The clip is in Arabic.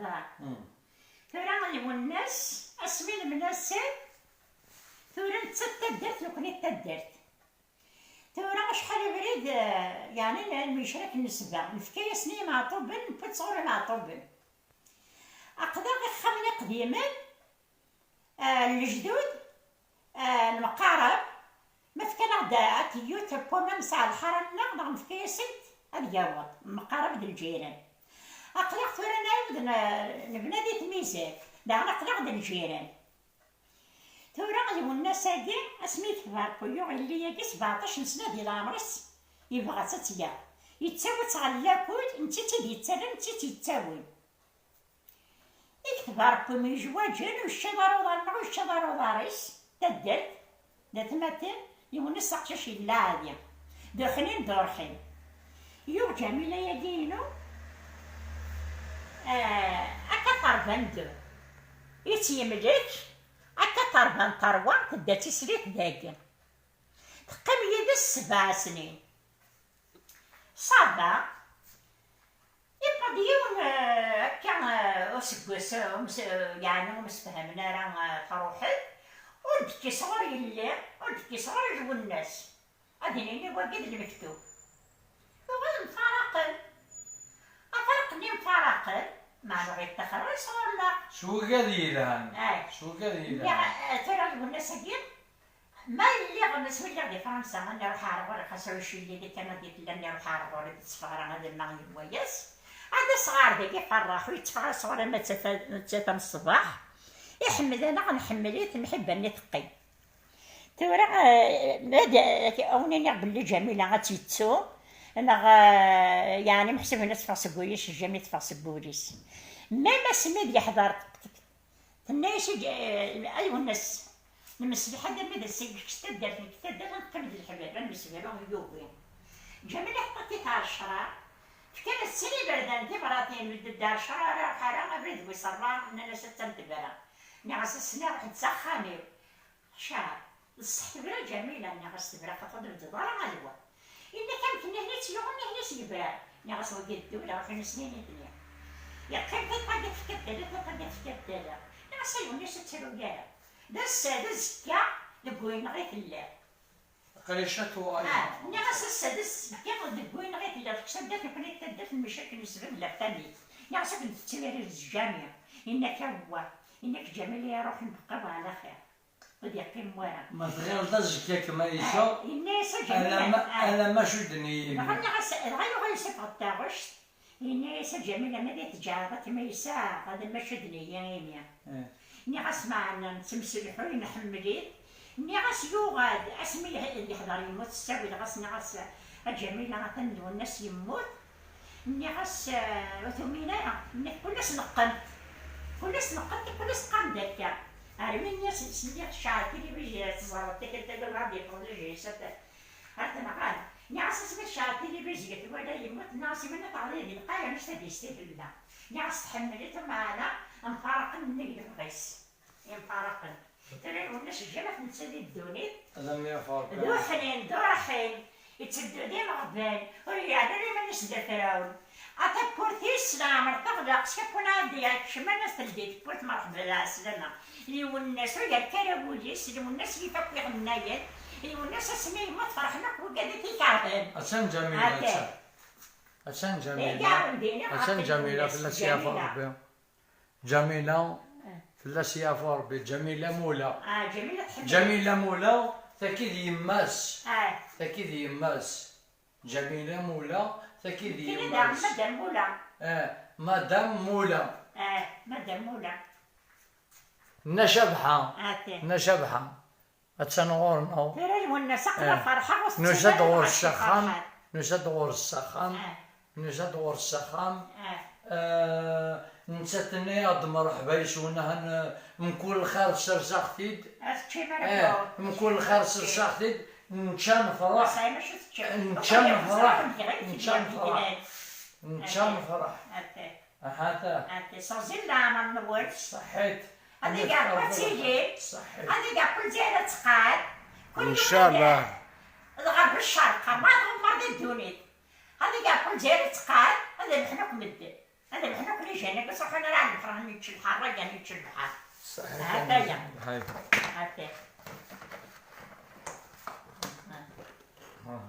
الدار. ثورة الناس اسمي المناسب ثورة نتا تدرت وكني تدرت. ثورة شحال بريد يعني المشرك النسبة نفكي سنين معطوبن نفوت صغير معطوبن. أقدر خمني قديما الجدود المقارب ما فكان عدا تيوت بوما مسع الحرم نقدر نفكي سنت الجواب مقارب د الجيران. أقدر ثورة نعاود نبنادي تميزات دعنا أقدر د الجيران. ثورة الناس هادي اسميت فاركويو اللي ياكي 17 سنة ديال عمرس يبغى تتيا يتساوي تغلاكود نتا تيدي يتسالى نتا تيتساوي يكتب ربي من جواجن والشجر ضرنا والشجر ضاريس تدرت دات ماتن يونس قشاش لا عادي دخلين دورحين يو جميلة يدينو أكثر بندو يتيملك أكثر من طروة تبدا تسريت داكن تقام يدس 7 سنين صعبة يبقى ديون كان أسكوس يعني ومسفهمنا راه تروحي ولدك صغار يلي ولدك صغار جو الناس هادي اللي واقد المكتوب وغير مفارقين أفرقني مفارقين ما نغير تخرج ولا شو قليلان شو قليلان ترى الناس هادي ما اللي غنسوي اللي في فرنسا انا نروح على خاصو شي اللي كان ديت لا نروح على الصفاره هذا المغرب وياس هذا صغار ديك يفرحوا يتفرحوا صغار ما تسافر الصباح يحمد انا غنحمليت نحب اني تقي تورا هذا اوني بلي جميله غتيتسو انا يعني محسب الناس فاسبويش الجميع تفاسبوليس ما سمي دي حضرت الناس ايوا الناس نمسي حدا ما دسي كتدرت نقبل الحباب نمسي لهم يوبين جميله حطيت على الشرع كان السنه بردان دي مراتين من الدار شرع حرام بريد ويصرا انا ستنتبرا نعس السنه واحد سخاني شعر الصحتبرا جميله نعس تبرا خاطر الدار غالوا إلا كان كنا هنا تيوغنا هنا سيبرا نعس وقد الدولة في سنين الدنيا يا كان قد تكتل قد تكتل نعس الناس تسرقها دس كا دبوين غير الله قريشته نعس السادس كا دبوين غير الله كسبت كنا تدف المشاكل السبب لا ثاني نعس كنت تسير الجامع إنك هو إنك جميل يا روح نبقى على خير بدي أقيم ورا ما تغير ضجك كما يشوف الناس جميل أنا ما شدني نعس غير سبعة الطاغش الناس جميلة ما تجارت ما يساع هذا ما شدني يعني نعس معنا نتمسلحو نحمليت نعس يوغاد اسمي اللي حضر يموت الساوي نعس نعس الجميلة غتندو الناس يموت نعس وثمينا كلش نقنت كلش قام داكا عارفين الناس سنية الشعر كي بيجي تصور تقول غادي يقول لي جيسات هذا نقال نعس اسمي الشعر كي بيجي قلت ولا يموت ناس من تعريض القاية مش تدي يستاهل لا نعس تحملت معنا نفارق نقدر غيس ينفارقن ترى والناس الجماعة نسالي الدونيت لم يفارق دوحين يتسدوا ديما غبان ورياضة ديما نسدى فراون عطا بورتيس نعمر تغلق شكون عندي شما ناس تلديت بورت مرحبا العسلامة اللي والناس ويا الكرابوليس اللي والناس اللي فاكوا يغنايات اللي والناس اسمي ما تفرحنا وقاعدة تيكعبان عشان جميلة عشان جميلة في الأشياء ربي جميلة في الأشياء ربي جميلة مولا جميلة مولا تأكيد يماس تأكيد يماس جميلة مولا تأكيد يماس مدام مولا مدام مولا مدام مولا نشبحة أتسنغورنا نشد غور السخان نشد غور السخان نساتني أض مرحبا يسونا من كل خير سرسختيد من كل خير سرسختيد نشان فرح هذا صازين العمر نقول صحيت هذه كاع كل تيجي هذه كاع كل زيادة تقاد إن شاء الله الغرب الشرق ما مرضي الدونيت هذه كاع كل زيادة تقاد هذا نحن مدة هذا الحنوك اللي جانا قصر خلينا نلعب فرحان يتشي البحر رجعني يتشي البحر صحيح. هكايا هاي هكا ها